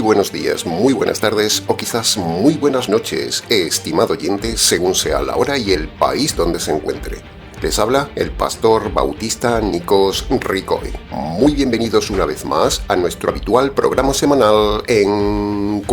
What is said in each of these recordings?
buenos días, muy buenas tardes o quizás muy buenas noches, estimado oyente, según sea la hora y el país donde se encuentre. Les habla el pastor bautista Nikos Ricoy. Muy bienvenidos una vez más a nuestro habitual programa semanal Encuentros.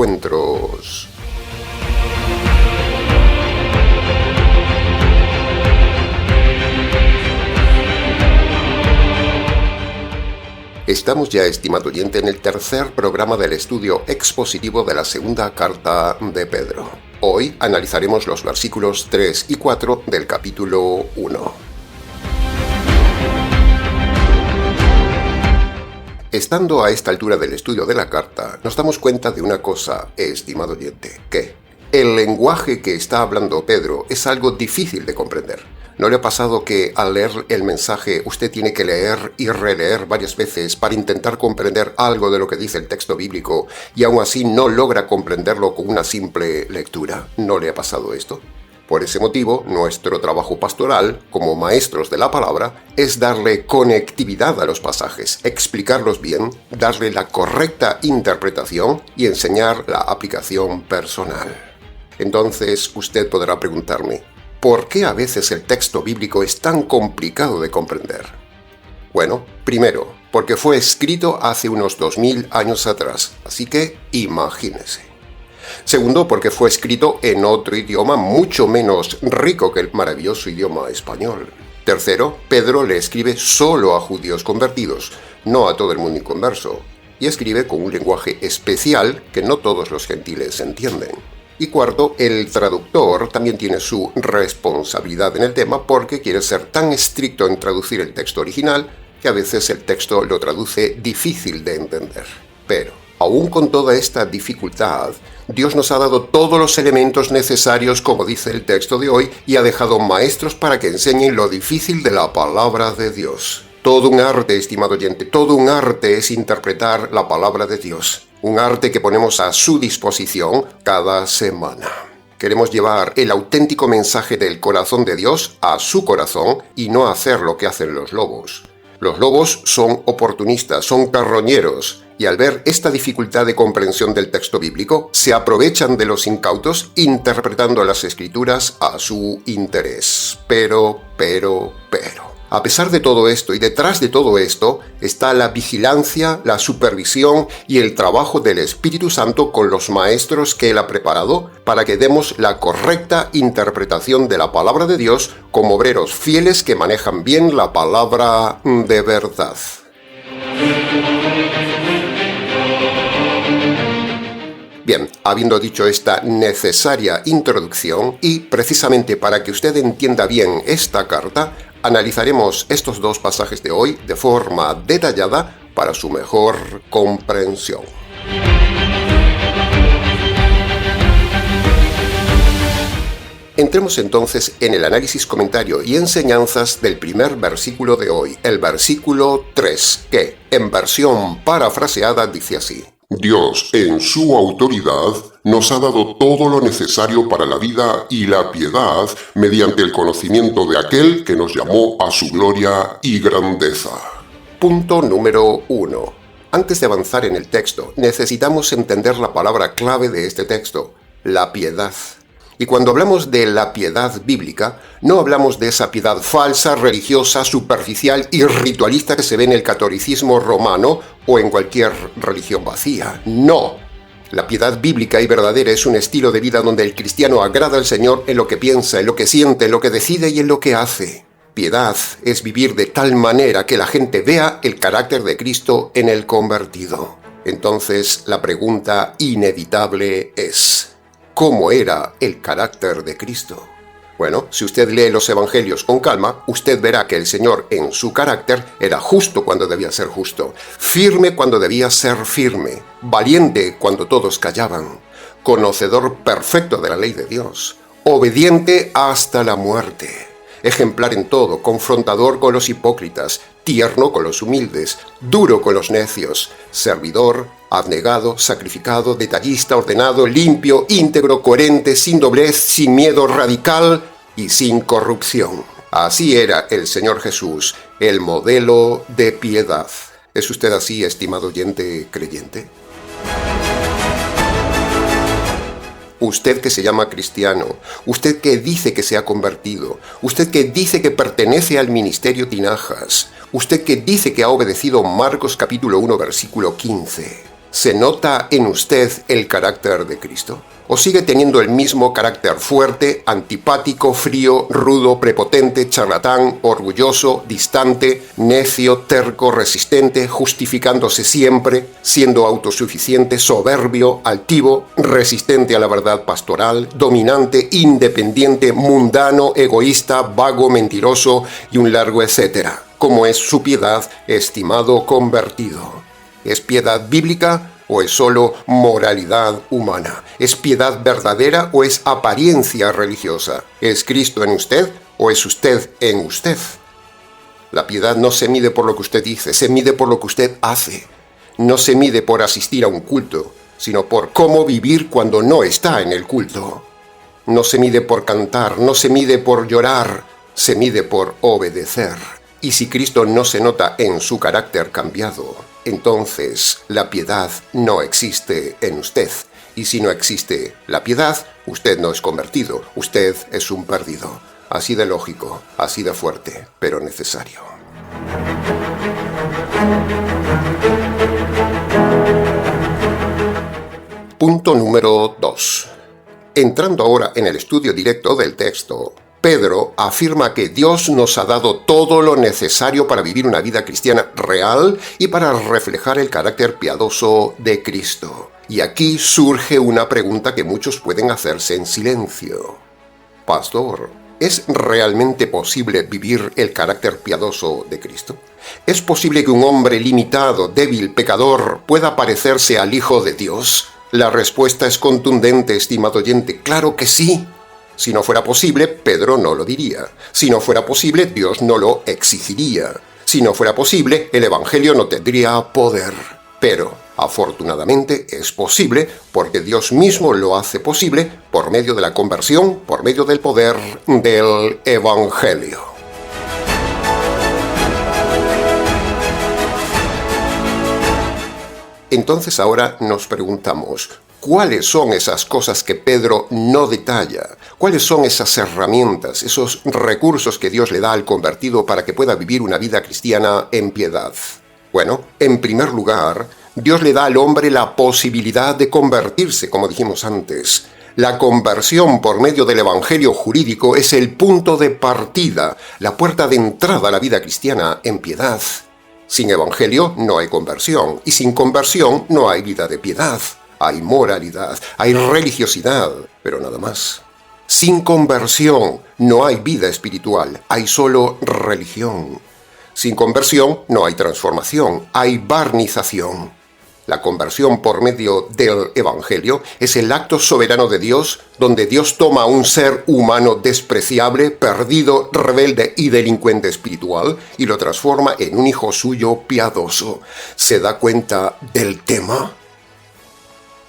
Estamos ya, estimado oyente, en el tercer programa del estudio expositivo de la segunda carta de Pedro. Hoy analizaremos los versículos 3 y 4 del capítulo 1. Estando a esta altura del estudio de la carta, nos damos cuenta de una cosa, estimado oyente, que el lenguaje que está hablando Pedro es algo difícil de comprender. ¿No le ha pasado que al leer el mensaje usted tiene que leer y releer varias veces para intentar comprender algo de lo que dice el texto bíblico y aún así no logra comprenderlo con una simple lectura? ¿No le ha pasado esto? Por ese motivo, nuestro trabajo pastoral, como maestros de la palabra, es darle conectividad a los pasajes, explicarlos bien, darle la correcta interpretación y enseñar la aplicación personal. Entonces, usted podrá preguntarme, ¿por qué a veces el texto bíblico es tan complicado de comprender? Bueno, primero, porque fue escrito hace unos 2000 años atrás, así que imagínese. Segundo, porque fue escrito en otro idioma mucho menos rico que el maravilloso idioma español. Tercero, Pedro le escribe solo a judíos convertidos, no a todo el mundo inconverso, y escribe con un lenguaje especial que no todos los gentiles entienden. Y cuarto, el traductor también tiene su responsabilidad en el tema porque quiere ser tan estricto en traducir el texto original que a veces el texto lo traduce difícil de entender. Pero, aún con toda esta dificultad, Dios nos ha dado todos los elementos necesarios, como dice el texto de hoy, y ha dejado maestros para que enseñen lo difícil de la palabra de Dios. Todo un arte, estimado oyente, todo un arte es interpretar la palabra de Dios. Un arte que ponemos a su disposición cada semana. Queremos llevar el auténtico mensaje del corazón de Dios a su corazón y no hacer lo que hacen los lobos. Los lobos son oportunistas, son carroñeros, y al ver esta dificultad de comprensión del texto bíblico, se aprovechan de los incautos interpretando las escrituras a su interés. Pero. A pesar de todo esto y detrás de todo esto está la vigilancia, la supervisión y el trabajo del Espíritu Santo con los maestros que Él ha preparado para que demos la correcta interpretación de la palabra de Dios como obreros fieles que manejan bien la palabra de verdad. Bien, habiendo dicho esta necesaria introducción y precisamente para que usted entienda bien esta carta, analizaremos estos dos pasajes de hoy de forma detallada para su mejor comprensión. Entremos entonces en el análisis, comentario y enseñanzas del primer versículo de hoy, el versículo 3, que, en versión parafraseada, dice así: Dios, en su autoridad, nos ha dado todo lo necesario para la vida y la piedad mediante el conocimiento de aquel que nos llamó a su gloria y grandeza. Punto número 1. Antes de avanzar en el texto, necesitamos entender la palabra clave de este texto, la piedad. Y cuando hablamos de la piedad bíblica, no hablamos de esa piedad falsa, religiosa, superficial y ritualista que se ve en el catolicismo romano o en cualquier religión vacía. No. La piedad bíblica y verdadera es un estilo de vida donde el cristiano agrada al Señor en lo que piensa, en lo que siente, en lo que decide y en lo que hace. Piedad es vivir de tal manera que la gente vea el carácter de Cristo en el convertido. Entonces, la pregunta inevitable es: ¿cómo era el carácter de Cristo? Bueno, si usted lee los evangelios con calma, usted verá que el Señor en su carácter era justo cuando debía ser justo, firme cuando debía ser firme, valiente cuando todos callaban, conocedor perfecto de la ley de Dios, obediente hasta la muerte, ejemplar en todo, confrontador con los hipócritas, tierno con los humildes, duro con los necios, servidor, abnegado, sacrificado, detallista, ordenado, limpio, íntegro, coherente, sin doblez, sin miedo, radical y sin corrupción. Así era el Señor Jesús, el modelo de piedad. ¿Es usted así, estimado oyente creyente? Usted que se llama cristiano, usted que dice que se ha convertido, usted que dice que pertenece al ministerio Tinajas, usted que dice que ha obedecido Marcos capítulo 1 versículo 15, ¿se nota en usted el carácter de Cristo? ¿O sigue teniendo el mismo carácter fuerte, antipático, frío, rudo, prepotente, charlatán, orgulloso, distante, necio, terco, resistente, justificándose siempre, siendo autosuficiente, soberbio, altivo, resistente a la verdad pastoral, dominante, independiente, mundano, egoísta, vago, mentiroso y un largo etcétera? ¿Cómo es su piedad, estimado convertido? ¿Es piedad bíblica o es solo moralidad humana? ¿Es piedad verdadera o es apariencia religiosa? ¿Es Cristo en usted o es usted en usted? La piedad no se mide por lo que usted dice, se mide por lo que usted hace. No se mide por asistir a un culto, sino por cómo vivir cuando no está en el culto. No se mide por cantar, no se mide por llorar, se mide por obedecer. Y si Cristo no se nota en su carácter cambiado, entonces la piedad no existe en usted. Y si no existe la piedad, usted no es convertido, usted es un perdido. Así de lógico, así de fuerte, pero necesario. Punto número 2. Entrando ahora en el estudio directo del texto, Pedro afirma que Dios nos ha dado todo lo necesario para vivir una vida cristiana real y para reflejar el carácter piadoso de Cristo. Y aquí surge una pregunta que muchos pueden hacerse en silencio. Pastor, ¿es realmente posible vivir el carácter piadoso de Cristo? ¿Es posible que un hombre limitado, débil, pecador pueda parecerse al Hijo de Dios? La respuesta es contundente, estimado oyente. ¡Claro que sí! Si no fuera posible, Pedro no lo diría. Si no fuera posible, Dios no lo exigiría. Si no fuera posible, el Evangelio no tendría poder. Pero, afortunadamente, es posible porque Dios mismo lo hace posible por medio de la conversión, por medio del poder del Evangelio. Entonces ahora nos preguntamos, ¿cuáles son esas cosas que Pedro no detalla? ¿Cuáles son esas herramientas, esos recursos que Dios le da al convertido para que pueda vivir una vida cristiana en piedad? Bueno, en primer lugar, Dios le da al hombre la posibilidad de convertirse, como dijimos antes. La conversión por medio del evangelio jurídico es el punto de partida, la puerta de entrada a la vida cristiana en piedad. Sin evangelio no hay conversión, y sin conversión no hay vida de piedad. Hay moralidad, hay religiosidad, pero nada más. Sin conversión no hay vida espiritual, hay solo religión. Sin conversión no hay transformación, hay barnización. La conversión por medio del Evangelio es el acto soberano de Dios, donde Dios toma a un ser humano despreciable, perdido, rebelde y delincuente espiritual y lo transforma en un hijo suyo piadoso. ¿Se da cuenta del tema?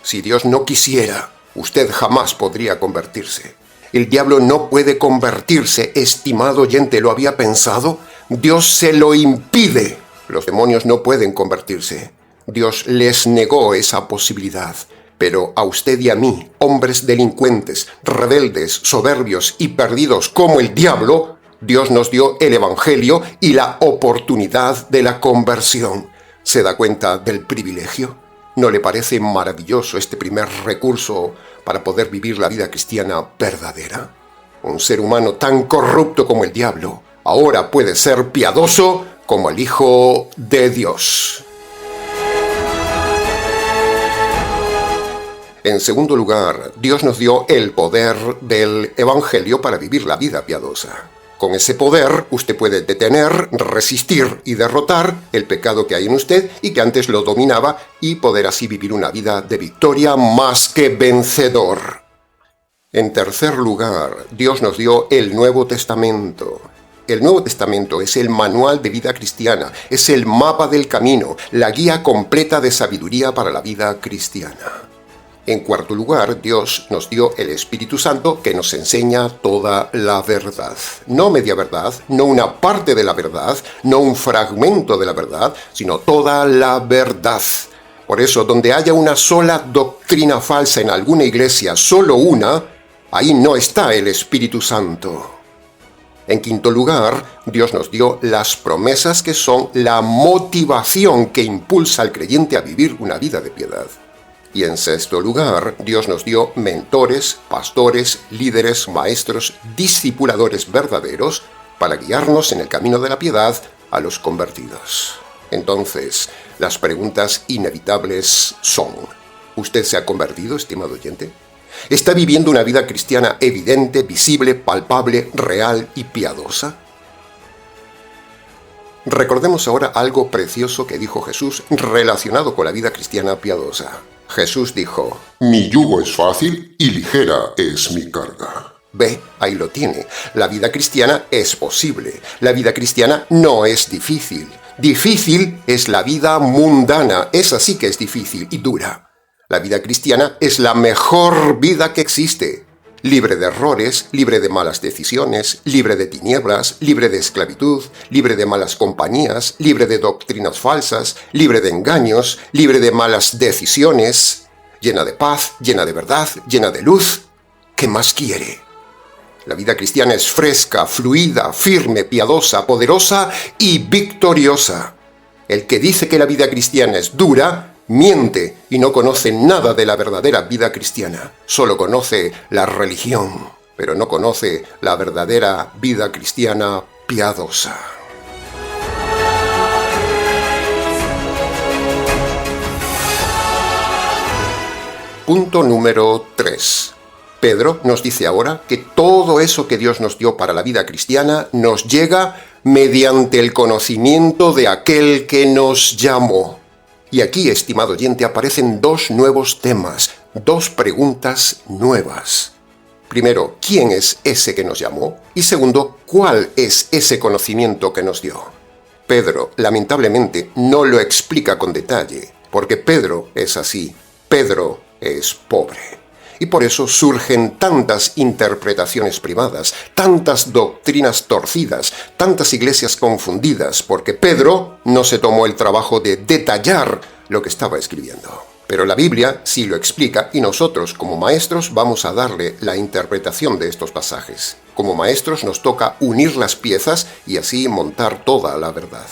Si Dios no quisiera, usted jamás podría convertirse. El diablo no puede convertirse, estimado oyente, ¿lo había pensado? Dios se lo impide. Los demonios no pueden convertirse. Dios les negó esa posibilidad. Pero a usted y a mí, hombres delincuentes, rebeldes, soberbios y perdidos como el diablo, Dios nos dio el Evangelio y la oportunidad de la conversión. ¿Se da cuenta del privilegio? ¿No le parece maravilloso este primer recurso para poder vivir la vida cristiana verdadera? Un ser humano tan corrupto como el diablo ahora puede ser piadoso como el Hijo de Dios. En segundo lugar, Dios nos dio el poder del Evangelio para vivir la vida piadosa. Con ese poder, usted puede detener, resistir y derrotar el pecado que hay en usted y que antes lo dominaba y poder así vivir una vida de victoria más que vencedor. En tercer lugar, Dios nos dio el Nuevo Testamento. El Nuevo Testamento es el manual de vida cristiana, es el mapa del camino, la guía completa de sabiduría para la vida cristiana. En cuarto lugar, Dios nos dio el Espíritu Santo que nos enseña toda la verdad. No media verdad, no una parte de la verdad, no un fragmento de la verdad, sino toda la verdad. Por eso, donde haya una sola doctrina falsa en alguna iglesia, solo una, ahí no está el Espíritu Santo. En quinto lugar, Dios nos dio las promesas que son la motivación que impulsa al creyente a vivir una vida de piedad. Y en sexto lugar, Dios nos dio mentores, pastores, líderes, maestros, discipuladores verdaderos para guiarnos en el camino de la piedad a los convertidos. Entonces, las preguntas inevitables son: ¿usted se ha convertido, estimado oyente? ¿Está viviendo una vida cristiana evidente, visible, palpable, real y piadosa? Recordemos ahora algo precioso que dijo Jesús relacionado con la vida cristiana piadosa. Jesús dijo: Mi yugo es fácil y ligera es mi carga. Ve, ahí lo tiene. La vida cristiana es posible. La vida cristiana no es difícil. Difícil es la vida mundana. Esa sí que es difícil y dura. La vida cristiana es la mejor vida que existe. Libre de errores, libre de malas decisiones, libre de tinieblas, libre de esclavitud, libre de malas compañías, libre de doctrinas falsas, libre de engaños, libre de malas decisiones, llena de paz, llena de verdad, llena de luz. ¿Qué más quiere? La vida cristiana es fresca, fluida, firme, piadosa, poderosa y victoriosa. El que dice que la vida cristiana es dura, miente y no conoce nada de la verdadera vida cristiana. Solo conoce la religión, pero no conoce la verdadera vida cristiana piadosa. Punto número 3. Pedro nos dice ahora que todo eso que Dios nos dio para la vida cristiana nos llega mediante el conocimiento de aquel que nos llamó. Y aquí, estimado oyente, aparecen dos nuevos temas, dos preguntas nuevas. Primero, ¿quién es ese que nos llamó? Y segundo, ¿cuál es ese conocimiento que nos dio? Pedro, lamentablemente, no lo explica con detalle, porque Pedro es así. Pedro es pobre. Y por eso surgen tantas interpretaciones privadas, tantas doctrinas torcidas, tantas iglesias confundidas, porque Pedro no se tomó el trabajo de detallar lo que estaba escribiendo. Pero la Biblia sí lo explica y nosotros, como maestros, vamos a darle la interpretación de estos pasajes. Como maestros nos toca unir las piezas y así montar toda la verdad.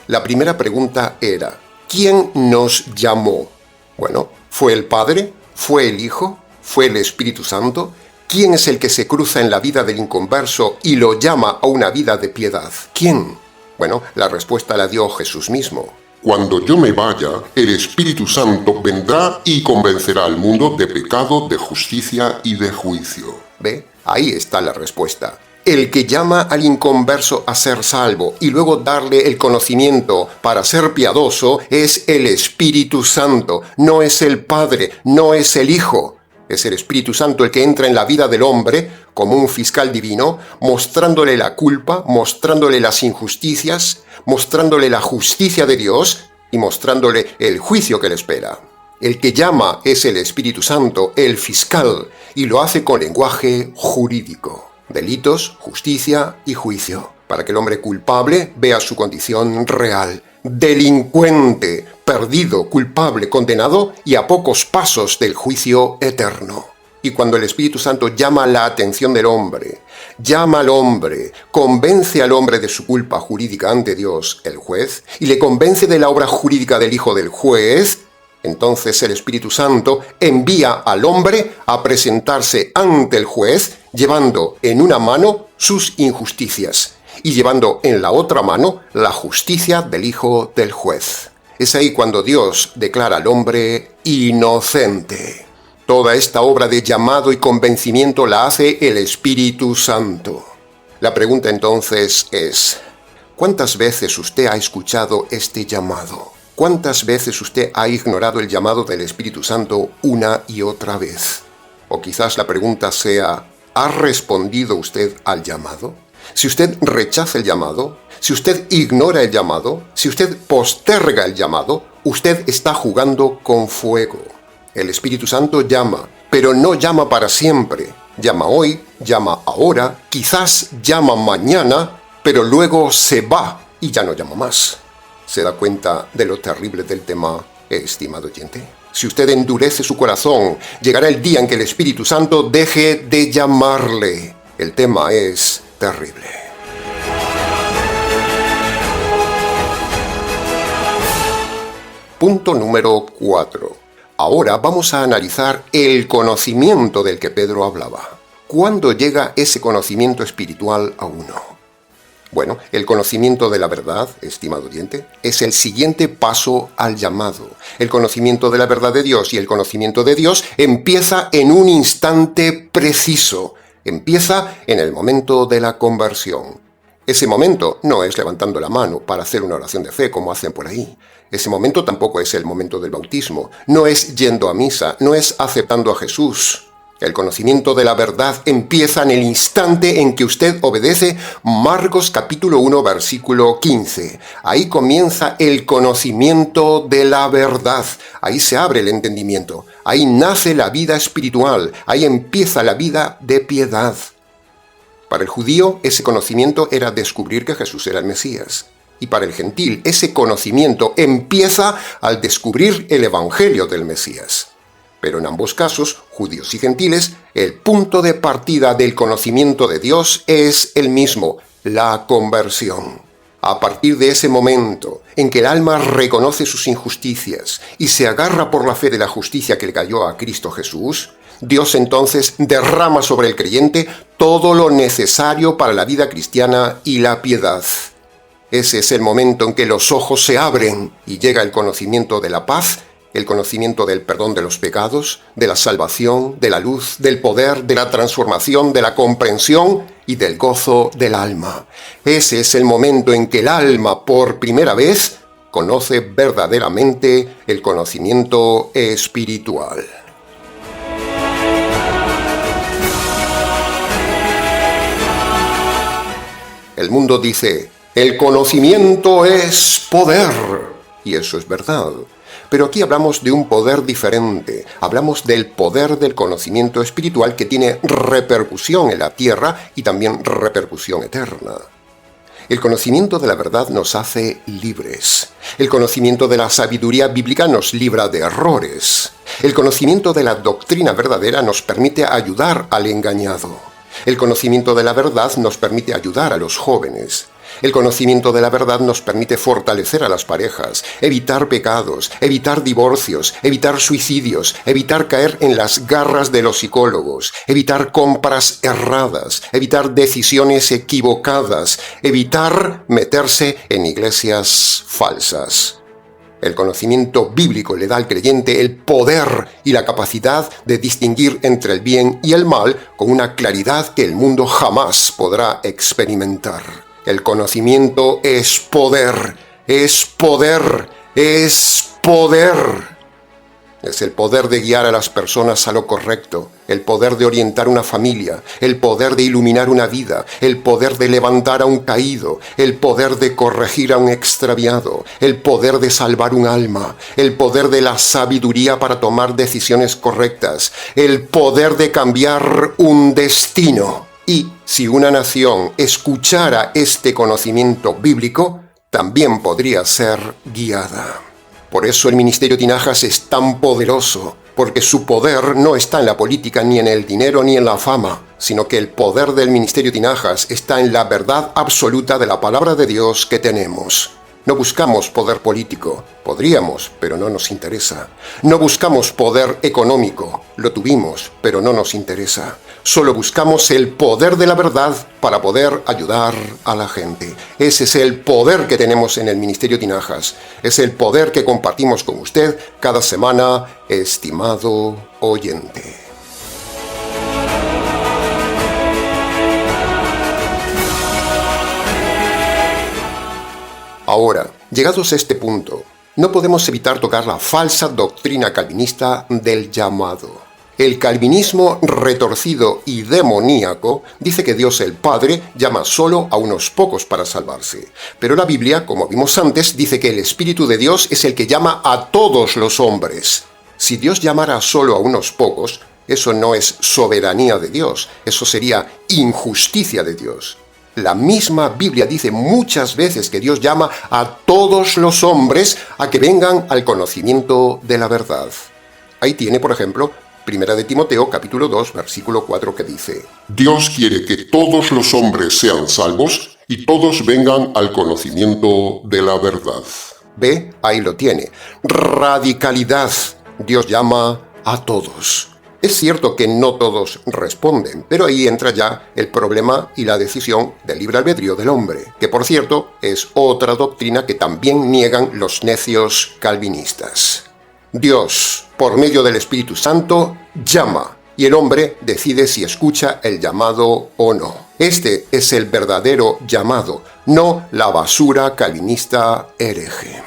La primera pregunta era: ¿quién nos llamó? Bueno, ¿fue el Padre? ¿Fue el Hijo? ¿Fue el Espíritu Santo? ¿Quién es el que se cruza en la vida del inconverso y lo llama a una vida de piedad? ¿Quién? Bueno, la respuesta la dio Jesús mismo. Cuando yo me vaya, el Espíritu Santo vendrá y convencerá al mundo de pecado, de justicia y de juicio. ¿Ve? Ahí está la respuesta. El que llama al inconverso a ser salvo y luego darle el conocimiento para ser piadoso es el Espíritu Santo, no es el Padre, no es el Hijo. Es el Espíritu Santo el que entra en la vida del hombre como un fiscal divino, mostrándole la culpa, mostrándole las injusticias, mostrándole la justicia de Dios y mostrándole el juicio que le espera. El que llama es el Espíritu Santo, el fiscal, y lo hace con lenguaje jurídico. Delitos, justicia y juicio, para que el hombre culpable vea su condición real. Delincuente, perdido, culpable, condenado y a pocos pasos del juicio eterno. Y cuando el Espíritu Santo llama la atención del hombre, llama al hombre, convence al hombre de su culpa jurídica ante Dios, el juez, y le convence de la obra jurídica del Hijo del juez, entonces el Espíritu Santo envía al hombre a presentarse ante el juez, llevando en una mano sus injusticias y llevando en la otra mano la justicia del Hijo del juez. Es ahí cuando Dios declara al hombre inocente. Toda esta obra de llamado y convencimiento la hace el Espíritu Santo. La pregunta entonces es: ¿cuántas veces usted ha escuchado este llamado? ¿Cuántas veces usted ha ignorado el llamado del Espíritu Santo una y otra vez? O quizás la pregunta sea: ¿ha respondido usted al llamado? Si usted rechaza el llamado, si usted ignora el llamado, si usted posterga el llamado, usted está jugando con fuego. El Espíritu Santo llama, pero no llama para siempre. Llama hoy, llama ahora, quizás llama mañana, pero luego se va y ya no llama más. ¿Se da cuenta de lo terrible del tema, estimado oyente? Si usted endurece su corazón, llegará el día en que el Espíritu Santo deje de llamarle. El tema es terrible. Punto número 4. Ahora vamos a analizar el conocimiento del que Pedro hablaba. ¿Cuándo llega ese conocimiento espiritual a uno? Bueno, el conocimiento de la verdad, estimado oyente, es el siguiente paso al llamado. El conocimiento de la verdad de Dios y el conocimiento de Dios empieza en un instante preciso. Empieza en el momento de la conversión. Ese momento no es levantando la mano para hacer una oración de fe como hacen por ahí. Ese momento tampoco es el momento del bautismo. No es yendo a misa, no es aceptando a Jesús. El conocimiento de la verdad empieza en el instante en que usted obedece Marcos capítulo 1 versículo 15. Ahí comienza el conocimiento de la verdad. Ahí se abre el entendimiento. Ahí nace la vida espiritual. Ahí empieza la vida de piedad. Para el judío, ese conocimiento era descubrir que Jesús era el Mesías. Y para el gentil, ese conocimiento empieza al descubrir el evangelio del Mesías. Pero en ambos casos, judíos y gentiles, el punto de partida del conocimiento de Dios es el mismo, la conversión. A partir de ese momento en que el alma reconoce sus injusticias y se agarra por la fe de la justicia que le cayó a Cristo Jesús, Dios entonces derrama sobre el creyente todo lo necesario para la vida cristiana y la piedad. Ese es el momento en que los ojos se abren y llega el conocimiento de la paz, el conocimiento del perdón de los pecados, de la salvación, de la luz, del poder, de la transformación, de la comprensión y del gozo del alma. Ese es el momento en que el alma, por primera vez, conoce verdaderamente el conocimiento espiritual. El mundo dice, el conocimiento es poder. Y eso es verdad. Pero aquí hablamos de un poder diferente. Hablamos del poder del conocimiento espiritual que tiene repercusión en la tierra y también repercusión eterna. El conocimiento de la verdad nos hace libres. El conocimiento de la sabiduría bíblica nos libra de errores. El conocimiento de la doctrina verdadera nos permite ayudar al engañado. El conocimiento de la verdad nos permite ayudar a los jóvenes. El conocimiento de la verdad nos permite fortalecer a las parejas, evitar pecados, evitar divorcios, evitar suicidios, evitar caer en las garras de los psicólogos, evitar compras erradas, evitar decisiones equivocadas, evitar meterse en iglesias falsas. El conocimiento bíblico le da al creyente el poder y la capacidad de distinguir entre el bien y el mal con una claridad que el mundo jamás podrá experimentar. El conocimiento es poder, es poder, es poder. Es el poder de guiar a las personas a lo correcto, el poder de orientar una familia, el poder de iluminar una vida, el poder de levantar a un caído, el poder de corregir a un extraviado, el poder de salvar un alma, el poder de la sabiduría para tomar decisiones correctas, el poder de cambiar un destino. Y si una nación escuchara este conocimiento bíblico, también podría ser guiada. Por eso el Ministerio Tinajas es tan poderoso, porque su poder no está en la política, ni en el dinero, ni en la fama, sino que el poder del Ministerio Tinajas está en la verdad absoluta de la palabra de Dios que tenemos. No buscamos poder político, podríamos, pero no nos interesa. No buscamos poder económico, lo tuvimos, pero no nos interesa. Solo buscamos el poder de la verdad para poder ayudar a la gente. Ese es el poder que tenemos en el Ministerio Tinajas. Es el poder que compartimos con usted cada semana, estimado oyente. Ahora, llegados a este punto, no podemos evitar tocar la falsa doctrina calvinista del llamado. El calvinismo retorcido y demoníaco dice que Dios el Padre llama solo a unos pocos para salvarse. Pero la Biblia, como vimos antes, dice que el Espíritu de Dios es el que llama a todos los hombres. Si Dios llamara solo a unos pocos, eso no es soberanía de Dios, eso sería injusticia de Dios. La misma Biblia dice muchas veces que Dios llama a todos los hombres a que vengan al conocimiento de la verdad. Ahí tiene, por ejemplo, 1 de Timoteo, capítulo 2, versículo 4, que dice: Dios quiere que todos los hombres sean salvos y todos vengan al conocimiento de la verdad. Ve, ahí lo tiene. Radicalidad. Dios llama a todos. Es cierto que no todos responden, pero ahí entra ya el problema y la decisión del libre albedrío del hombre, que por cierto es otra doctrina que también niegan los necios calvinistas. Dios, por medio del Espíritu Santo, llama, y el hombre decide si escucha el llamado o no. Este es el verdadero llamado, no la basura calvinista hereje.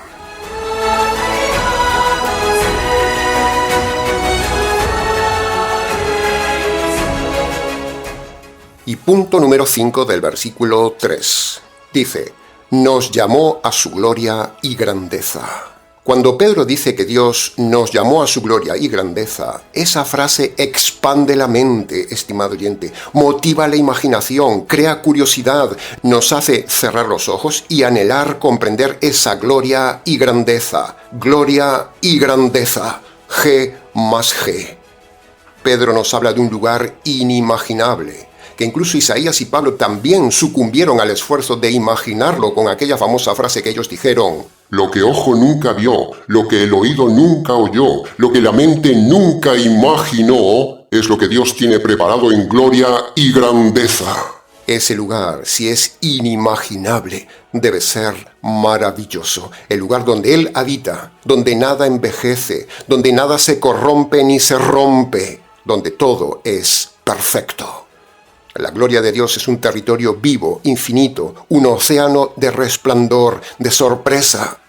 Y punto número 5 del versículo 3. Dice: nos llamó a su gloria y grandeza. Cuando Pedro dice que Dios nos llamó a su gloria y grandeza, esa frase expande la mente, estimado oyente, motiva la imaginación, crea curiosidad, nos hace cerrar los ojos y anhelar comprender esa gloria y grandeza. Gloria y grandeza. G más G. Pedro nos habla de un lugar inimaginable, que incluso Isaías y Pablo también sucumbieron al esfuerzo de imaginarlo con aquella famosa frase que ellos dijeron: lo que ojo nunca vio, lo que el oído nunca oyó, lo que la mente nunca imaginó, es lo que Dios tiene preparado en gloria y grandeza. Ese lugar, si es inimaginable, debe ser maravilloso. El lugar donde Él habita, donde nada envejece, donde nada se corrompe ni se rompe, donde todo es perfecto. La gloria de Dios es un territorio vivo, infinito, un océano de resplandor, de sorpresa.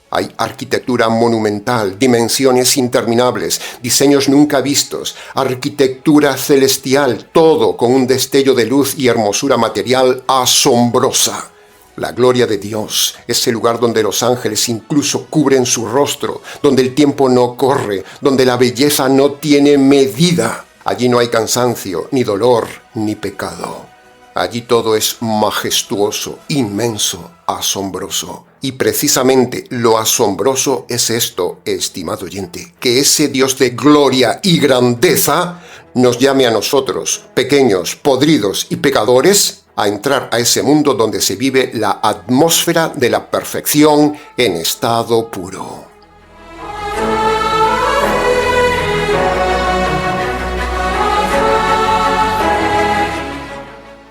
Hay arquitectura monumental, dimensiones interminables, diseños nunca vistos, arquitectura celestial, todo con un destello de luz y hermosura material asombrosa. La gloria de Dios es el lugar donde los ángeles incluso cubren su rostro, donde el tiempo no corre, donde la belleza no tiene medida. Allí no hay cansancio, ni dolor, ni pecado. Allí todo es majestuoso, inmenso, asombroso. Y precisamente lo asombroso es esto, estimado oyente, que ese Dios de gloria y grandeza nos llame a nosotros, pequeños, podridos y pecadores, a entrar a ese mundo donde se vive la atmósfera de la perfección en estado puro.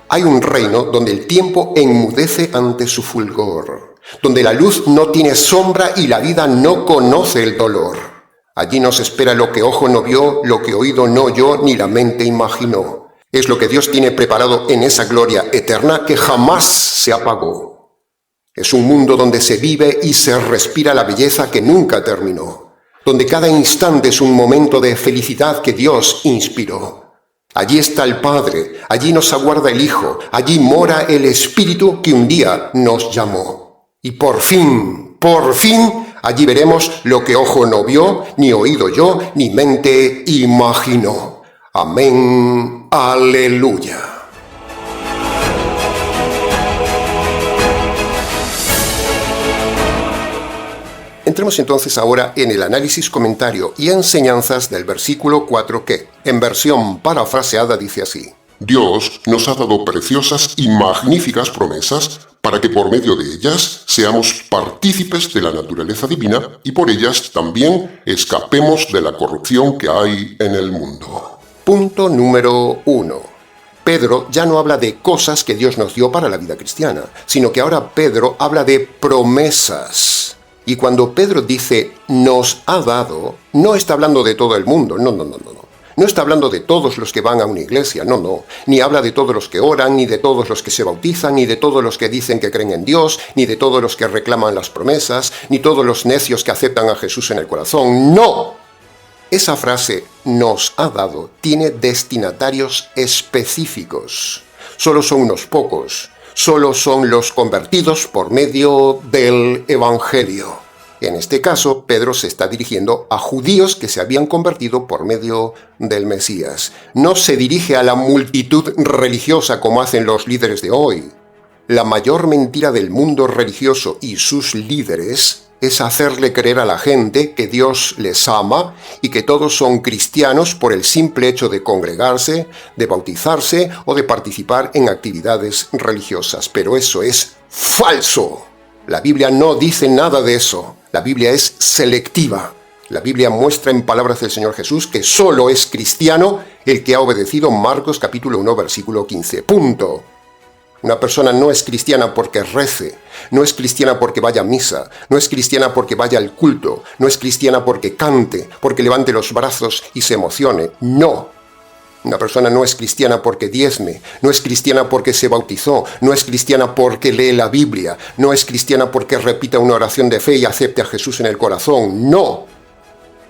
Hay un reino donde el tiempo enmudece ante su fulgor, donde la luz no tiene sombra y la vida no conoce el dolor. Allí nos espera lo que ojo no vio, lo que oído no oyó, ni la mente imaginó. Es lo que Dios tiene preparado en esa gloria eterna que jamás se apagó. Es un mundo donde se vive y se respira la belleza que nunca terminó, donde cada instante es un momento de felicidad que Dios inspiró. Allí está el Padre, allí nos aguarda el Hijo, allí mora el Espíritu que un día nos llamó. Y por fin, allí veremos lo que ojo no vio, ni oído yo, ni mente imaginó. Amén. Aleluya. Entremos entonces ahora en el análisis, comentario y enseñanzas del versículo 4 que, en versión parafraseada, dice así: Dios nos ha dado preciosas y magníficas promesas para que por medio de ellas seamos partícipes de la naturaleza divina y por ellas también escapemos de la corrupción que hay en el mundo. Punto número 1. Pedro ya no habla de cosas que Dios nos dio para la vida cristiana, sino que ahora Pedro habla de promesas. Y cuando Pedro dice nos ha dado, no está hablando de todo el mundo, no. No está hablando de todos los que van a una iglesia, no. Ni habla de todos los que oran, ni de todos los que se bautizan, ni de todos los que dicen que creen en Dios, ni de todos los que reclaman las promesas, ni todos los necios que aceptan a Jesús en el corazón, no. Esa frase nos ha dado tiene destinatarios específicos. Solo son unos pocos. Solo son los convertidos por medio del Evangelio. En este caso, Pedro se está dirigiendo a judíos que se habían convertido por medio del Mesías. No se dirige a la multitud religiosa como hacen los líderes de hoy. La mayor mentira del mundo religioso y sus líderes es hacerle creer a la gente que Dios les ama y que todos son cristianos por el simple hecho de congregarse, de bautizarse o de participar en actividades religiosas. Pero eso es falso. La Biblia no dice nada de eso. La Biblia es selectiva. La Biblia muestra en palabras del Señor Jesús que solo es cristiano el que ha obedecido Marcos capítulo 1 versículo 15. Punto. Una persona no es cristiana porque rece, no es cristiana porque vaya a misa, no es cristiana porque vaya al culto, no es cristiana porque cante, porque levante los brazos y se emocione. No. Una persona no es cristiana porque diezme, no es cristiana porque se bautizó, no es cristiana porque lee la Biblia, no es cristiana porque repita una oración de fe y acepte a Jesús en el corazón. No.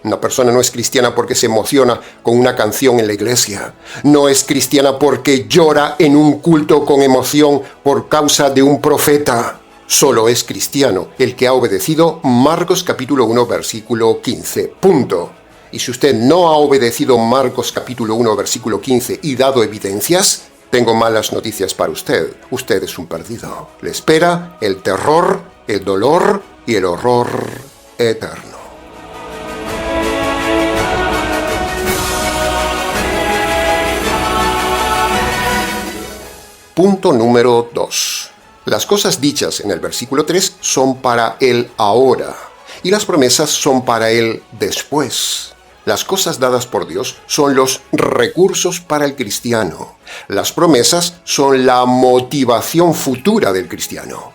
Una persona no es cristiana porque se emociona con una canción en la iglesia. No es cristiana porque llora en un culto con emoción por causa de un profeta. Solo es cristiano el que ha obedecido Marcos capítulo 1 versículo 15. Punto. Y si usted no ha obedecido Marcos capítulo 1 versículo 15 y dado evidencias, tengo malas noticias para usted. Usted es un perdido. Le espera el terror, el dolor y el horror eterno. Punto número 2. Las cosas dichas en el versículo 3 son para el ahora y las promesas son para el después. Las cosas dadas por Dios son los recursos para el cristiano. Las promesas son la motivación futura del cristiano.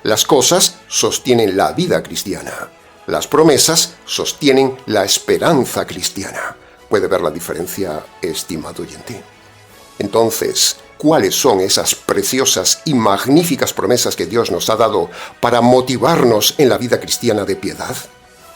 Las cosas sostienen la vida cristiana. Las promesas sostienen la esperanza cristiana. ¿Puede ver la diferencia, estimado oyente? Entonces, ¿cuáles son esas preciosas y magníficas promesas que Dios nos ha dado para motivarnos en la vida cristiana de piedad?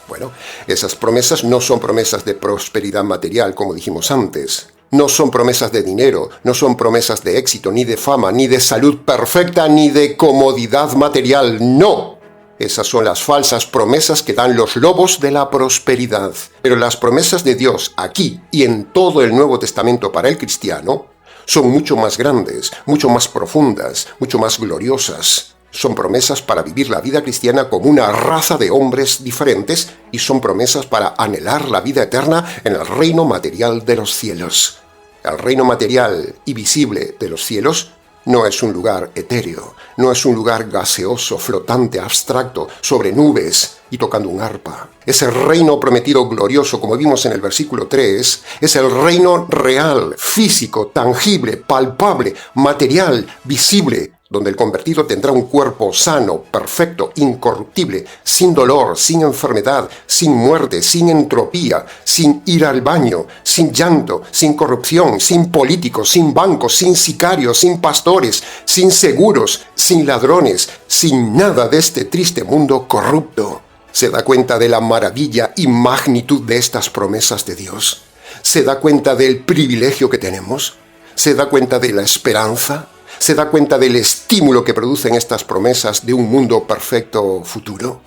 Bueno, esas promesas no son promesas de prosperidad material, como dijimos antes. No son promesas de dinero, no son promesas de éxito, ni de fama, ni de salud perfecta, ni de comodidad material. ¡No! Esas son las falsas promesas que dan los lobos de la prosperidad. Pero las promesas de Dios aquí y en todo el Nuevo Testamento para el cristiano son mucho más grandes, mucho más profundas, mucho más gloriosas. Son promesas para vivir la vida cristiana como una raza de hombres diferentes y son promesas para anhelar la vida eterna en el reino material de los cielos. El reino material y visible de los cielos no es un lugar etéreo, no es un lugar gaseoso, flotante, abstracto, sobre nubes y tocando un arpa. Ese reino prometido glorioso, como vimos en el versículo 3, es el reino real, físico, tangible, palpable, material, visible, donde el convertido tendrá un cuerpo sano, perfecto, incorruptible, sin dolor, sin enfermedad, sin muerte, sin entropía, sin ir al baño, sin llanto, sin corrupción, sin políticos, sin bancos, sin sicarios, sin pastores, sin seguros, sin ladrones, sin nada de este triste mundo corrupto. ¿Se da cuenta de la maravilla y magnitud de estas promesas de Dios? ¿Se da cuenta del privilegio que tenemos? ¿Se da cuenta de la esperanza? ¿Se da cuenta del estímulo que producen estas promesas de un mundo perfecto futuro?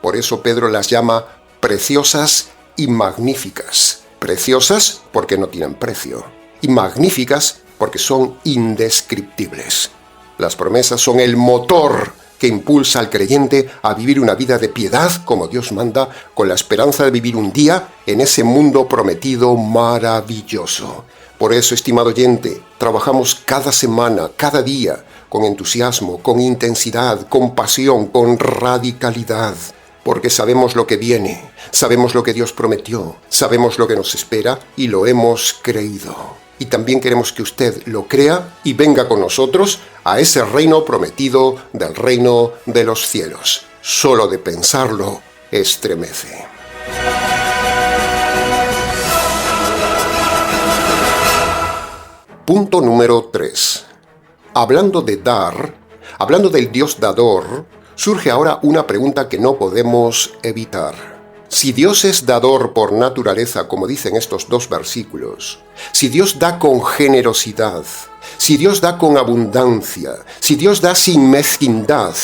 Por eso Pedro las llama preciosas y magníficas. Preciosas porque no tienen precio y magníficas porque son indescriptibles. Las promesas son el motor que impulsa al creyente a vivir una vida de piedad como Dios manda, con la esperanza de vivir un día en ese mundo prometido maravilloso. Por eso, estimado oyente, trabajamos cada semana, cada día, con entusiasmo, con intensidad, con pasión, con radicalidad, porque sabemos lo que viene, sabemos lo que Dios prometió, sabemos lo que nos espera y lo hemos creído. Y también queremos que usted lo crea y venga con nosotros a ese reino prometido del reino de los cielos. Solo de pensarlo, estremece. Punto número 3. Hablando de dar, hablando del Dios dador, surge ahora una pregunta que no podemos evitar. Si Dios es dador por naturaleza, como dicen estos dos versículos, si Dios da con generosidad, si Dios da con abundancia, si Dios da sin mezquindad,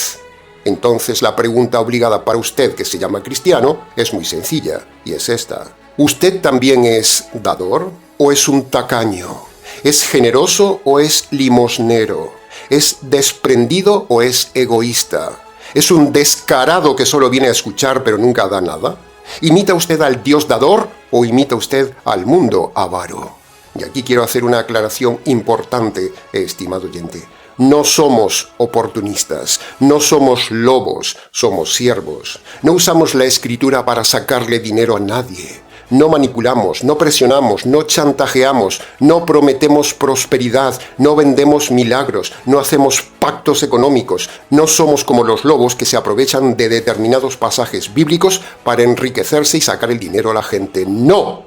entonces la pregunta obligada para usted, que se llama cristiano, es muy sencilla, y es esta. ¿Usted también es dador o es un tacaño? ¿Es generoso o es limosnero? ¿Es desprendido o es egoísta? ¿Es un descarado que solo viene a escuchar pero nunca da nada? ¿Imita usted al Dios dador o imita usted al mundo avaro? Y aquí quiero hacer una aclaración importante, estimado oyente. No somos oportunistas, no somos lobos, somos siervos. No usamos la escritura para sacarle dinero a nadie. No manipulamos, no presionamos, no chantajeamos, no prometemos prosperidad, no vendemos milagros, no hacemos pactos económicos, no somos como los lobos que se aprovechan de determinados pasajes bíblicos para enriquecerse y sacar el dinero a la gente. ¡No!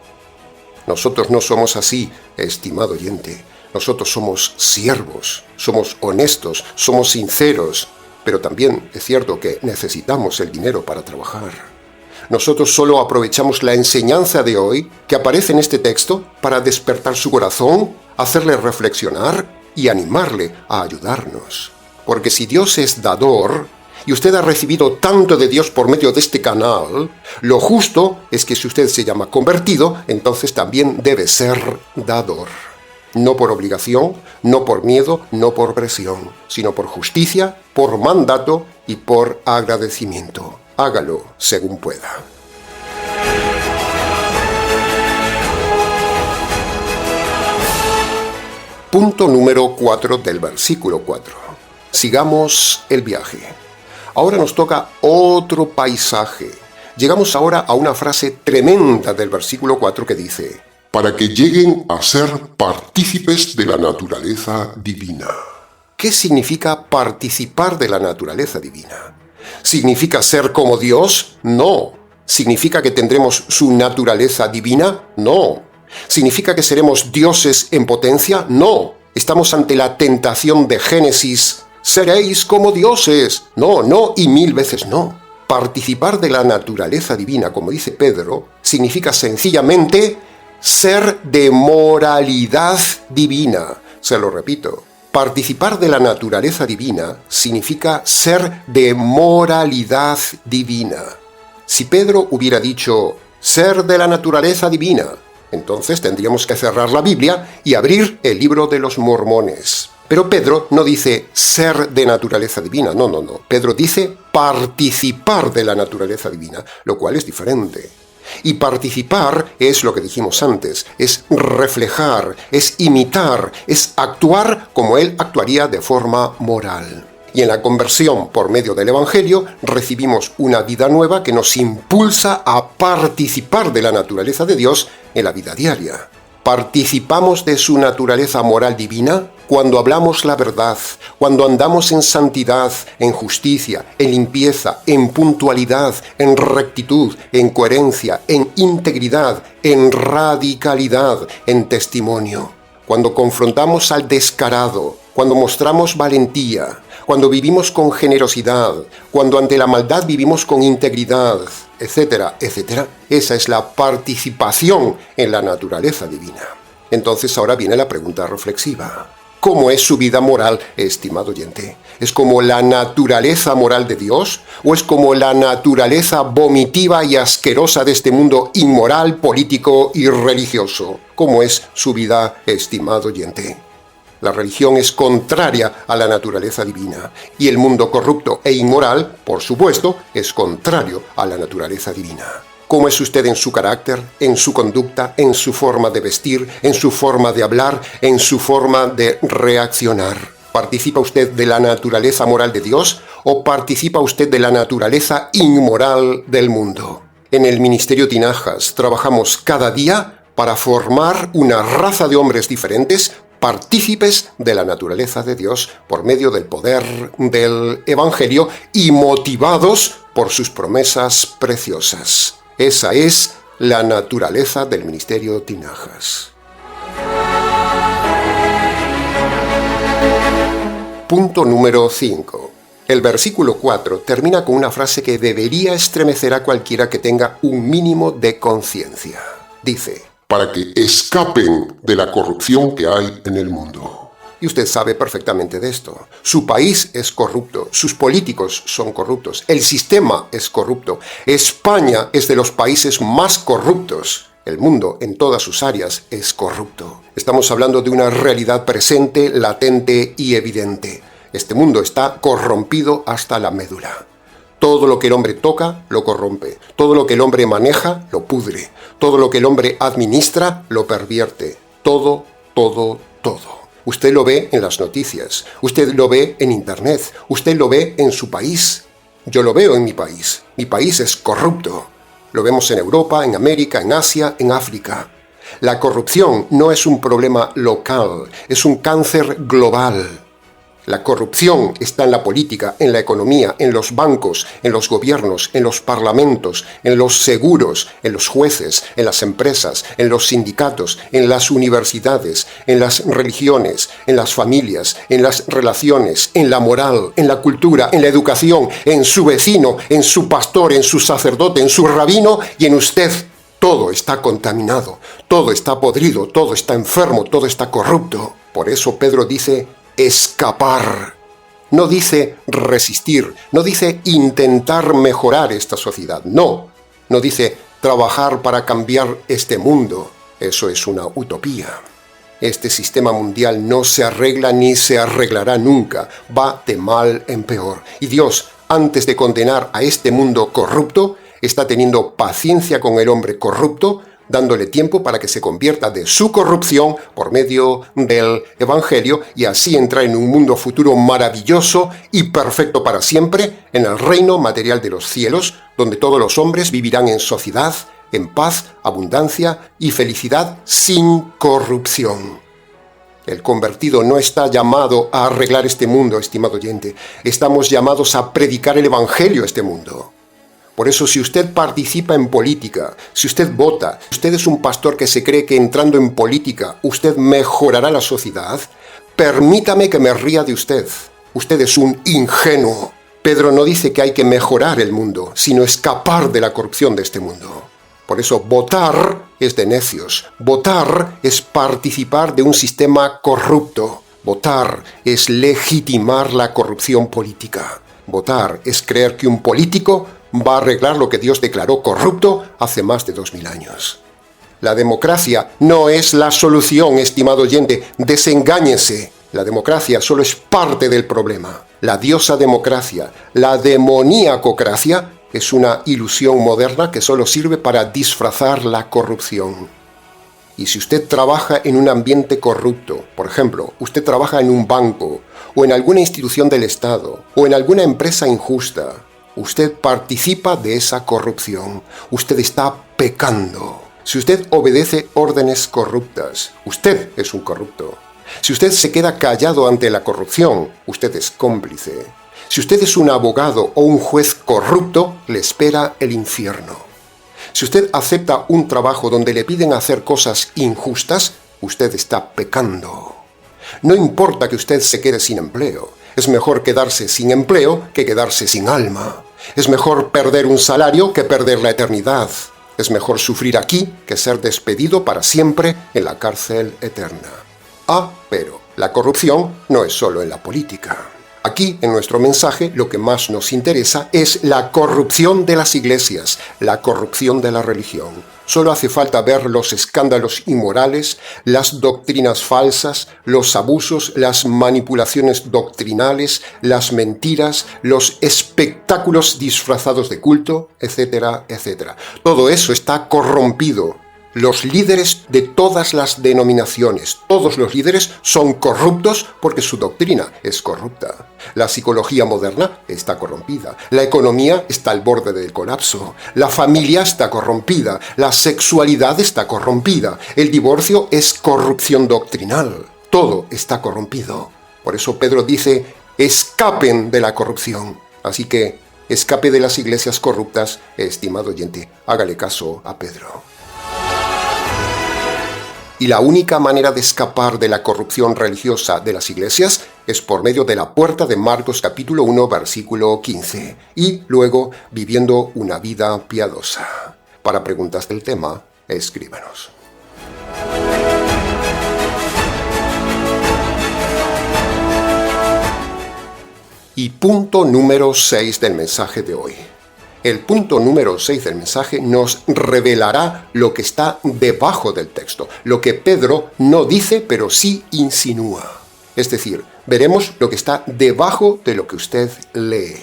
Nosotros no somos así, estimado oyente. Nosotros somos siervos, somos honestos, somos sinceros, pero también es cierto que necesitamos el dinero para trabajar. Nosotros solo aprovechamos la enseñanza de hoy, que aparece en este texto, para despertar su corazón, hacerle reflexionar y animarle a ayudarnos. Porque si Dios es dador, y usted ha recibido tanto de Dios por medio de este canal, lo justo es que si usted se llama convertido, entonces también debe ser dador. No por obligación, no por miedo, no por presión, sino por justicia, por mandato y por agradecimiento. Hágalo según pueda. Punto número 4 del versículo 4. Sigamos el viaje. Ahora nos toca otro paisaje. Llegamos ahora a una frase tremenda del versículo 4 que dice: para que lleguen a ser partícipes de la naturaleza divina. ¿Qué significa participar de la naturaleza divina? ¿Significa ser como Dios? No. ¿Significa que tendremos su naturaleza divina? No. ¿Significa que seremos dioses en potencia? No. Estamos ante la tentación de Génesis. Seréis como dioses. No, no y mil veces no. Participar de la naturaleza divina, como dice Pedro, significa sencillamente ser de moralidad divina. Se lo repito. Participar de la naturaleza divina significa ser de moralidad divina. Si Pedro hubiera dicho ser de la naturaleza divina, entonces tendríamos que cerrar la Biblia y abrir el libro de los Mormones. Pero Pedro no dice ser de naturaleza divina, no. Pedro dice participar de la naturaleza divina, lo cual es diferente. Y participar es lo que dijimos antes, es reflejar, es imitar, es actuar como él actuaría de forma moral. Y en la conversión por medio del Evangelio recibimos una vida nueva que nos impulsa a participar de la naturaleza de Dios en la vida diaria. Participamos de su naturaleza moral divina cuando hablamos la verdad, cuando andamos en santidad, en justicia, en limpieza, en puntualidad, en rectitud, en coherencia, en integridad, en radicalidad, en testimonio. Cuando confrontamos al descarado, cuando mostramos valentía, cuando vivimos con generosidad, cuando ante la maldad vivimos con integridad, etcétera, etcétera. Esa es la participación en la naturaleza divina. Entonces ahora viene la pregunta reflexiva. ¿Cómo es su vida moral, estimado oyente? ¿Es como la naturaleza moral de Dios? ¿O es como la naturaleza vomitiva y asquerosa de este mundo inmoral, político y religioso? ¿Cómo es su vida, estimado oyente? La religión es contraria a la naturaleza divina, y el mundo corrupto e inmoral, por supuesto, es contrario a la naturaleza divina. ¿Cómo es usted en su carácter, en su conducta, en su forma de vestir, en su forma de hablar, en su forma de reaccionar? ¿Participa usted de la naturaleza moral de Dios o participa usted de la naturaleza inmoral del mundo? En el Ministerio Tinajas trabajamos cada día para formar una raza de hombres diferentes, partícipes de la naturaleza de Dios por medio del poder del Evangelio y motivados por sus promesas preciosas. Esa es la naturaleza del Ministerio Tinajas. Punto número 5. El versículo 4 termina con una frase que debería estremecer a cualquiera que tenga un mínimo de conciencia. Dice: para que escapen de la corrupción que hay en el mundo. Y usted sabe perfectamente de esto. Su país es corrupto, sus políticos son corruptos, el sistema es corrupto. España es de los países más corruptos. El mundo, en todas sus áreas, es corrupto. Estamos hablando de una realidad presente, latente y evidente. Este mundo está corrompido hasta la médula. Todo lo que el hombre toca, lo corrompe. Todo lo que el hombre maneja, lo pudre. Todo lo que el hombre administra, lo pervierte. Todo. Usted lo ve en las noticias. Usted lo ve en Internet. Usted lo ve en su país. Yo lo veo en mi país. Mi país es corrupto. Lo vemos en Europa, en América, en Asia, en África. La corrupción no es un problema local, es un cáncer global. La corrupción está en la política, en la economía, en los bancos, en los gobiernos, en los parlamentos, en los seguros, en los jueces, en las empresas, en los sindicatos, en las universidades, en las religiones, en las familias, en las relaciones, en la moral, en la cultura, en la educación, en su vecino, en su pastor, en su sacerdote, en su rabino y en usted. Todo está contaminado, todo está podrido, todo está enfermo, todo está corrupto. Por eso Pedro dice escapar. No dice resistir, no dice intentar mejorar esta sociedad, no dice trabajar para cambiar este mundo. Eso es una utopía. Este sistema mundial no se arregla ni se arreglará nunca, va de mal en peor. Y Dios, antes de condenar a este mundo corrupto, está teniendo paciencia con el hombre corrupto, dándole tiempo para que se convierta de su corrupción por medio del Evangelio y así entrar en un mundo futuro maravilloso y perfecto para siempre, en el reino material de los cielos, donde todos los hombres vivirán en sociedad, en paz, abundancia y felicidad sin corrupción. El convertido no está llamado a arreglar este mundo, estimado oyente. Estamos llamados a predicar el Evangelio a este mundo. Por eso, si usted participa en política, si usted vota, si usted es un pastor que se cree que entrando en política usted mejorará la sociedad, permítame que me ría de usted. Usted es un ingenuo. Pedro no dice que hay que mejorar el mundo, sino escapar de la corrupción de este mundo. Por eso, votar es de necios. Votar es participar de un sistema corrupto. Votar es legitimar la corrupción política. Votar es creer que un político va a arreglar lo que Dios declaró corrupto hace más de 2000 años. La democracia no es la solución, estimado oyente. Desengáñese. La democracia solo es parte del problema. La diosa democracia, la demoníacocracia, es una ilusión moderna que solo sirve para disfrazar la corrupción. Y si usted trabaja en un ambiente corrupto, por ejemplo, usted trabaja en un banco, o en alguna institución del Estado, o en alguna empresa injusta, usted participa de esa corrupción. Usted está pecando. Si usted obedece órdenes corruptas, usted es un corrupto. Si usted se queda callado ante la corrupción, usted es cómplice. Si usted es un abogado o un juez corrupto, le espera el infierno. Si usted acepta un trabajo donde le piden hacer cosas injustas, usted está pecando. No importa que usted se quede sin empleo. Es mejor quedarse sin empleo que quedarse sin alma. Es mejor perder un salario que perder la eternidad. Es mejor sufrir aquí que ser despedido para siempre en la cárcel eterna. Pero la corrupción no es solo en la política. Aquí, en nuestro mensaje, lo que más nos interesa es la corrupción de las iglesias, la corrupción de la religión. Solo hace falta ver los escándalos inmorales, las doctrinas falsas, los abusos, las manipulaciones doctrinales, las mentiras, los espectáculos disfrazados de culto, etcétera, etcétera. Todo eso está corrompido. Los líderes de todas las denominaciones, todos los líderes son corruptos porque su doctrina es corrupta. La psicología moderna está corrompida, la economía está al borde del colapso, la familia está corrompida, la sexualidad está corrompida, el divorcio es corrupción doctrinal, todo está corrompido. Por eso Pedro dice, escapen de la corrupción. Así que, escape de las iglesias corruptas, estimado oyente, hágale caso a Pedro. Y la única manera de escapar de la corrupción religiosa de las iglesias es por medio de la puerta de Marcos capítulo 1, versículo 15, y luego viviendo una vida piadosa. Para preguntas del tema, escríbanos. Y punto número 6 del mensaje de hoy. El punto número 6 del mensaje nos revelará lo que está debajo del texto, lo que Pedro no dice pero sí insinúa. Es decir, veremos lo que está debajo de lo que usted lee.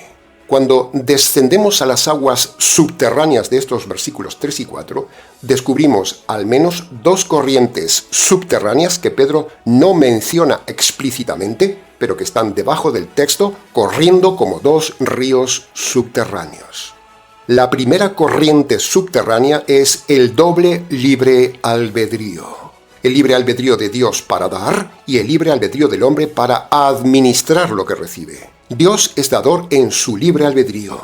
Cuando descendemos a las aguas subterráneas de estos versículos 3 y 4, descubrimos al menos dos corrientes subterráneas que Pedro no menciona explícitamente, pero que están debajo del texto, corriendo como dos ríos subterráneos. La primera corriente subterránea es el doble libre albedrío. El libre albedrío de Dios para dar y el libre albedrío del hombre para administrar lo que recibe. Dios es dador en su libre albedrío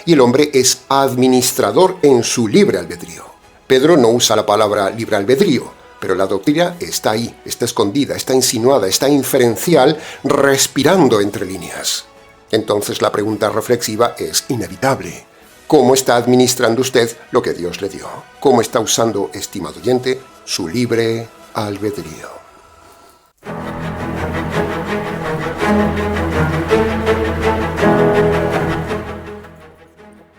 y el hombre es administrador en su libre albedrío. Pedro no usa la palabra libre albedrío, pero la doctrina está ahí, está escondida, está insinuada, está inferencial, respirando entre líneas. Entonces la pregunta reflexiva es inevitable. ¿Cómo está administrando usted lo que Dios le dio? ¿Cómo está usando, estimado oyente, su libre albedrío?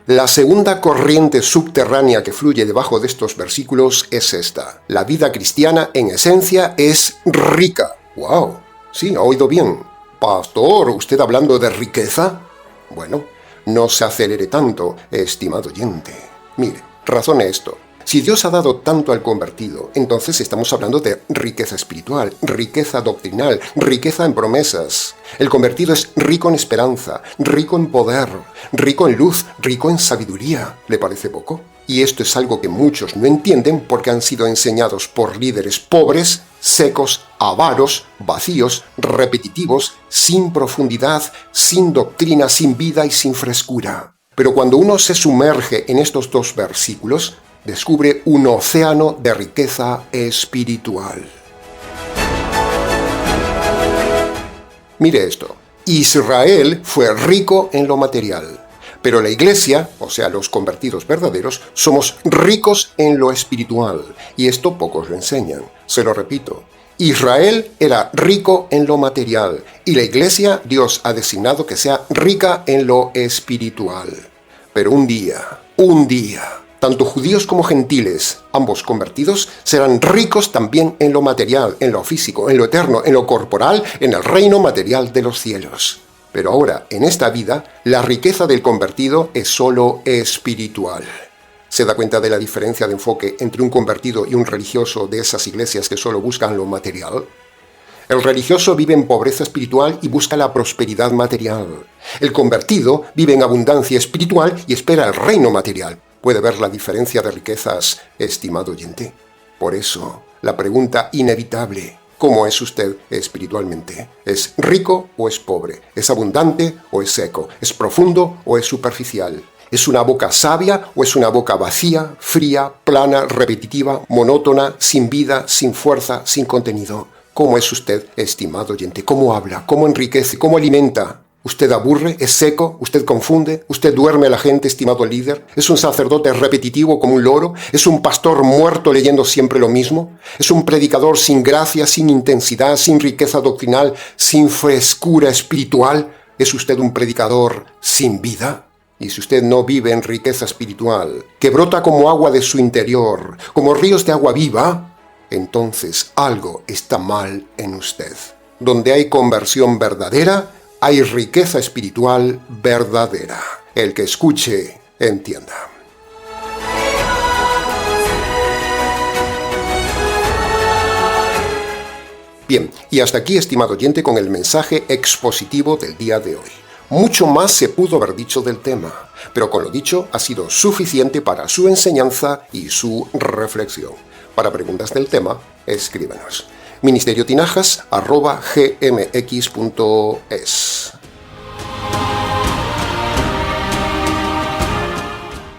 La segunda corriente subterránea que fluye debajo de estos versículos es esta. La vida cristiana, en esencia, es rica. ¡Wow! Sí, ha oído bien. Pastor, ¿usted hablando de riqueza? Bueno, no se acelere tanto, estimado oyente. Mire, razone esto. Si Dios ha dado tanto al convertido, entonces estamos hablando de riqueza espiritual, riqueza doctrinal, riqueza en promesas. El convertido es rico en esperanza, rico en poder, rico en luz, rico en sabiduría. ¿Le parece poco? Y esto es algo que muchos no entienden porque han sido enseñados por líderes pobres, secos, avaros, vacíos, repetitivos, sin profundidad, sin doctrina, sin vida y sin frescura. Pero cuando uno se sumerge en estos dos versículos, descubre un océano de riqueza espiritual. Mire esto. Israel fue rico en lo material, pero la iglesia, o sea, los convertidos verdaderos, somos ricos en lo espiritual, y esto pocos lo enseñan. Se lo repito. Israel era rico en lo material, y la iglesia Dios ha designado que sea rica en lo espiritual. Pero un día, tanto judíos como gentiles, ambos convertidos, serán ricos también en lo material, en lo físico, en lo eterno, en lo corporal, en el reino material de los cielos. Pero ahora, en esta vida, la riqueza del convertido es solo espiritual. ¿Se da cuenta de la diferencia de enfoque entre un convertido y un religioso de esas iglesias que solo buscan lo material? El religioso vive en pobreza espiritual y busca la prosperidad material. El convertido vive en abundancia espiritual y espera el reino material. ¿Puede ver la diferencia de riquezas, estimado oyente? Por eso, la pregunta inevitable, ¿cómo es usted espiritualmente? ¿Es rico o es pobre? ¿Es abundante o es seco? ¿Es profundo o es superficial? ¿Es una boca sabia o es una boca vacía, fría, plana, repetitiva, monótona, sin vida, sin fuerza, sin contenido? ¿Cómo es usted, estimado oyente? ¿Cómo habla? ¿Cómo enriquece? ¿Cómo alimenta? ¿Usted aburre? ¿Es seco? ¿Usted confunde? ¿Usted duerme a la gente, estimado líder? ¿Es un sacerdote repetitivo como un loro? ¿Es un pastor muerto leyendo siempre lo mismo? ¿Es un predicador sin gracia, sin intensidad, sin riqueza doctrinal, sin frescura espiritual? ¿Es usted un predicador sin vida? Y si usted no vive en riqueza espiritual, que brota como agua de su interior, como ríos de agua viva, entonces algo está mal en usted. Donde hay conversión verdadera, hay riqueza espiritual verdadera. El que escuche, entienda. Bien, y hasta aquí, estimado oyente, con el mensaje expositivo del día de hoy. Mucho más se pudo haber dicho del tema, pero con lo dicho ha sido suficiente para su enseñanza y su reflexión. Para preguntas del tema, escríbanos. ministeriotinajas@gmx.es.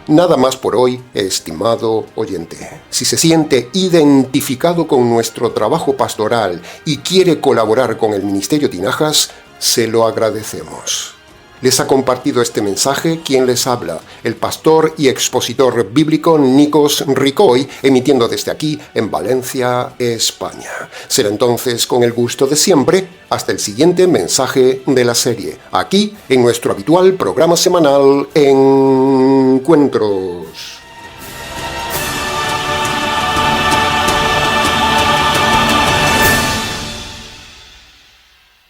Nada más por hoy, estimado oyente. Si se siente identificado con nuestro trabajo pastoral y quiere colaborar con el Ministerio Tinajas, se lo agradecemos. Les ha compartido este mensaje quien les habla, el pastor y expositor bíblico Nikos Ricoy, emitiendo desde aquí en Valencia, España. Será entonces con el gusto de siempre hasta el siguiente mensaje de la serie, aquí en nuestro habitual programa semanal Encuentros.